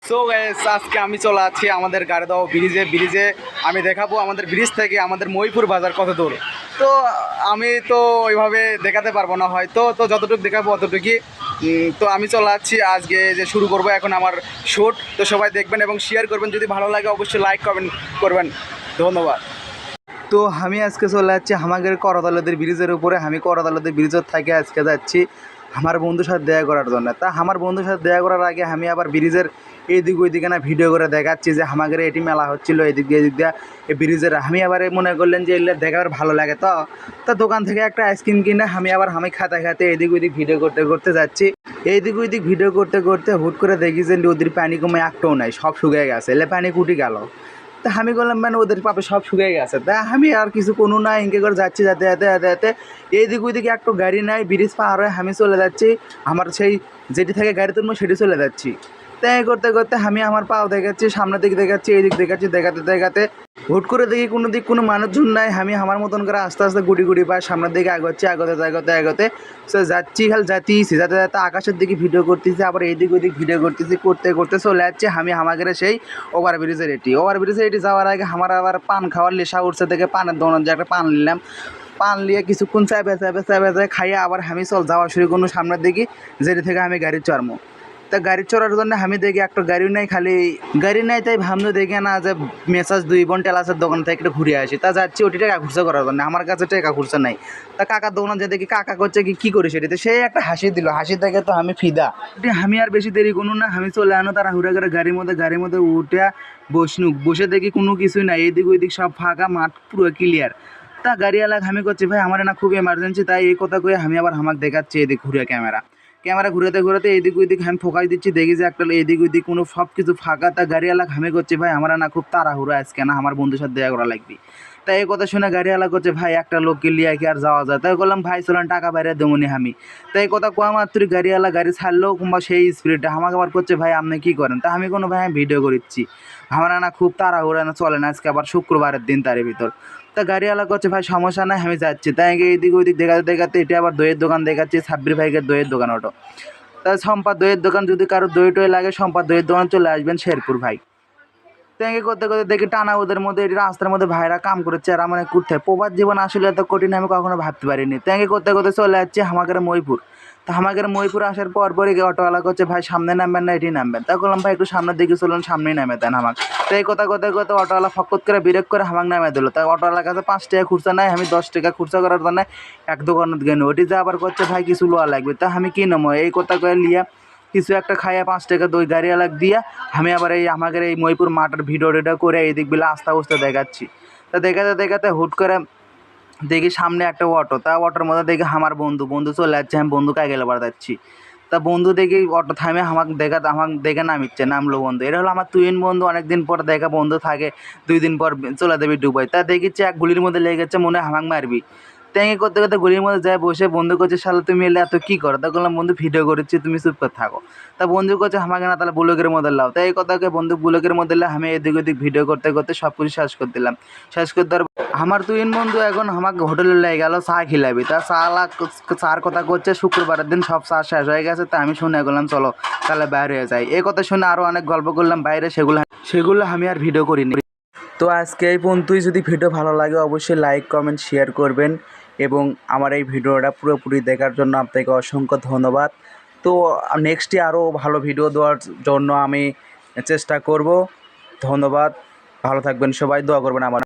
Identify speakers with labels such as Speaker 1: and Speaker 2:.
Speaker 1: So guys আজকে আমি চলে আছি আমাদের গাড়িদাও ব্রিজে আমি দেখাবো আমাদের ব্রিজ থেকে আমাদের মহিপুর বাজার কত দূর। তো আমি তো ওইভাবে দেখাতে পারবো না হয়তো, তো যতটুকু দেখাবো অতটুকুই। তো আমি চলে যাচ্ছি আজকে যে শুরু করব এখন আমার শ্যুট। তো সবাই দেখবেন এবং শেয়ার করবেন, যদি ভালো লাগে অবশ্যই লাইক কমেন্ট করবেন। ধন্যবাদ। তো আমি আজকে চলে যাচ্ছি আমাদের করতলাদের ব্রিজের উপরে। আমি করতলাদের ব্রিজের থেকে আজকে যাচ্ছি আমার বন্ধুর সাথে দেখা করার জন্য। তা আমার বন্ধুর সাথে দেখা করার আগে আমি আবার ব্রিজের এইদিক ওইদিকে না ভিডিও করে দেখাচ্ছি যে আমাদের এটি মেলা হচ্ছিলো এদিক দিয়ে এই ব্রিজের। আমি আবার মনে করলেন যে এগুলো দেখার ভালো লাগে, তো তা দোকান থেকে একটা আইসক্রিম কিনে আমি খাতে এদিক ওইদিক ভিডিও করতে করতে যাচ্ছি। এইদিক ওইদিক ভিডিও করতে করতে হুট করে দেখি যে নদীর পানি কমে একটাও নাই, সব শুকিয়ে গেছে। এলে পানি কুটি গেল। তা আমি বললাম মানে ওদের পাপে সব শুকিয়ে গেছে। তা আমি আর কিছু কোনো না ইনকে করে যাচ্ছি যেতে এইদিক ওইদিকে একটু গাড়ি নাই, ব্রিজ পার হয়ে আমি চলে যাচ্ছি আমার সেই যেটি থেকে গাড়ি তুলবো সেটি চলে যাচ্ছি। তাই করতে করতে আমি আমার পাও দেখাচ্ছি, সামনের দিক দেখাচ্ছি, এই দিক দেখাচ্ছি, দেখাতে হুট করে দেখি কোনো মানুষজন নাই। আমি আমার মতন করে আস্তে আস্তে গুটি পায়ে সামনের দিকে আগোতে সো যাচ্ছি, খালি যাতে আকাশের দিকে ভিডিও করতেছি, আবার এইদিক ওইদিক ভিডিও করতেছি, করতে চলে যাচ্ছে আমি আমাদের সেই ওভারব্রিজের এটি যাওয়ার আগে আমার আবার পান খাওয়ার নেশা উঠছে থেকে পানের দোকান যে একটা পান নিলাম। পান নিয়ে কিছুক্ষণ চাই খাইয়ে আবার আমি যাওয়া শুরু করবো সামনের দিকে, যেটি থেকে আমি গাড়ি চড়বো। তা গাড়ি চড়ার জন্য আমি দেখি একটা গাড়ি নাই, খালি গাড়ি নাই। তাই ভাবলো দেখে না যে মেসাজ 2 বোন টেলাসের দোকান থেকে একটু ঘুরে আসি। তা যাচ্ছি ওটি টাকা খুঁজে করার জন্য, আমার কাছে টাকা খুঁজছে নাই। তা কাকার দোকানে যে দেখি কাকা করছে কি করে সেটিতে সেই একটা হাসি দিল, হাসি থেকে তো আমি ফিদা। আমি আর বেশি দেরি কোনো না, আমি চলে আনো তারা হুড়া করে গাড়ির মধ্যে উঠে বসে দেখি কোনো কিছুই নাই, এদিক ওইদিক সব ফাঁকা, মাঠ পুরো ক্লিয়ার। তা গাড়িওয়ালা আমি করছি ভাই আমার না খুব এমার্জেন্সি, তাই এই কথা কয়ে আমি আবার আমাকে দেখাচ্ছি এদিক ঘুরে ক্যামেরা ঘুরাতে এদিক ওইদিক আমি ফোকাস দিচ্ছি, দেখি যে একটা এদিক ওইদিক কোনো সব কিছু ফাঁকা। তা গাড়িওয়ালা ঘামে করছে ভাই আমার না খুব তাড়াহুড়ো আজকে না, আমার বন্ধুর সাথে দেখা করা লাগবে। তাই এই কথা শুনে গাড়িওয়ালা করছে ভাই একটা লোককে লিয়ে কি আর যাওয়া যায়। তাই বললাম ভাই চলেন টাকা বাইরে দেবনি আমি। তাই এই কথা কোয়া মাত্র গাড়িওয়ালা গাড়ি ছাড়লো কিংবা সেই স্পিডে আমাকে আবার করছে ভাই আপনি কী করেন। তা আমি কোনো ভাই আমি ভিডিও করছি, আমার না খুব তাড়াহুড়ো না চলে না, আজকে আবার শুক্রবারের দিন তারই ভিতর। তা গাড়িওয়ালা করছে ভাই সমস্যা নাই আমি যাচ্ছি। তাই এইদিক ওইদিক দেখাতে এটা আবার দইয়ের দোকান দেখাচ্ছি, সাব্বির ভাইয়ের দইয়ের দোকান ওটো। তা সম্পাদ দইয়ের দোকান, যদি কারো দই টই লাগে সম্পাদ দইয়ের দোকান চলে আসবেন শেরপুর ভাই। ট্যাঙ্কে করতে দেখি টানা ওদের মধ্যে এটি রাস্তার মধ্যে ভাইরা কাম করেছে আর মানে করতে প্রবাদ জীবন আসলে এত কঠিন আমি কখনো ভাবতে পারিনি। ট্যাঙ্কে করতে চলে যাচ্ছে আমাদের মহিপুর। তা আমাদের মহিপুর আসার পরই অটোওয়ালা করছে ভাই সামনে নামবেন না এটি নামবেন। তা বললাম ভাই একটু সামনের দিকে চলুন, সামনেই নামে দেন আমাকে। তো এই কথা করতে অটোওয়ালা ফকত করে ব্রেক করে আমাকে নামে দিল। তাই অটোওয়ালার কাছে 5 টাকা খুচরা নাই, আমি 10 টাকা খুচরা করার জন্য এক দোকানত গেল। ওটি যা আবার করছে ভাই কিছু লোয়া লাগবে। তা আমি কি নেবো এই কথা করে লিয়া কিছু একটা খাইয়া 5 টাকা দই গাড়িওয়ালাক দিয়া আমি আবার এই আমাদের এই মহিপুর মাঠের ভিডিওটা করে এই দিকগুলো আস্তে দেখাচ্ছি। তা দেখাতে হুট করে দেখি সামনে একটা অটো। তা অটোর মধ্যে দেখি আমার বন্ধু চলে যাচ্ছে, আমি বন্ধুকে গেলে যাচ্ছি। তা বন্ধু দেখি অটো থামে আমাকে দেখে নামলো বন্ধু। এটা হলো আমার তুইন বন্ধু, অনেকদিন পর দেখা বন্ধু থাকে, 2 দিন পর চলে দেবি দুবাই। তা দেখিচ্ছে এক গুলির মধ্যে লেগে গেছে, মনে হয় আমাকে মারবি। ট্যাঙ্কি করতে গুলির মধ্যে যায় বসে বন্ধু করছে শালা তুমি এলে এত কী করো। তা বললাম বন্ধু ভিডিও করেছি তুমি চুপ করে থাকো। তা বন্ধু করছে আমাকে না তাহলে বুলকের মধ্যে লাও। তাই এই কথাকে বন্ধু বুলকের মধ্যে আমি এদিক ওদিক ভিডিও করতে সব কিছু শেষ করে দিলাম। শেষ করে দেওয়ার আমার তুইন বন্ধু এখন আমাকে হোটেলে লেগে গেল চা খিলাবি। তা চার কথা করছে শুক্রবারের দিন সব চা শেষ হয়ে গেছে। তা আমি শুনে গেলাম চলো তাহলে বাইরে হয়ে যাই। এই কথা শুনে আরও অনেক গল্প করলাম বাইরে, সেগুলো আমি আর ভিডিও করিনি। তো আজকে এই পর্যন্তই। যদি ভিডিও ভালো লাগে অবশ্যই লাইক কমেন্ট শেয়ার করবেন এবং আমার এই ভিডিওটা পুরোপুরি দেখার জন্য আপনাকে অসংখ্য ধন্যবাদ। তো নেক্সটে আরও ভালো ভিডিও দেওয়ার জন্য আমি চেষ্টা করব। ধন্যবাদ, ভালো থাকবেন সবাই, দোয়া করবেন আমার।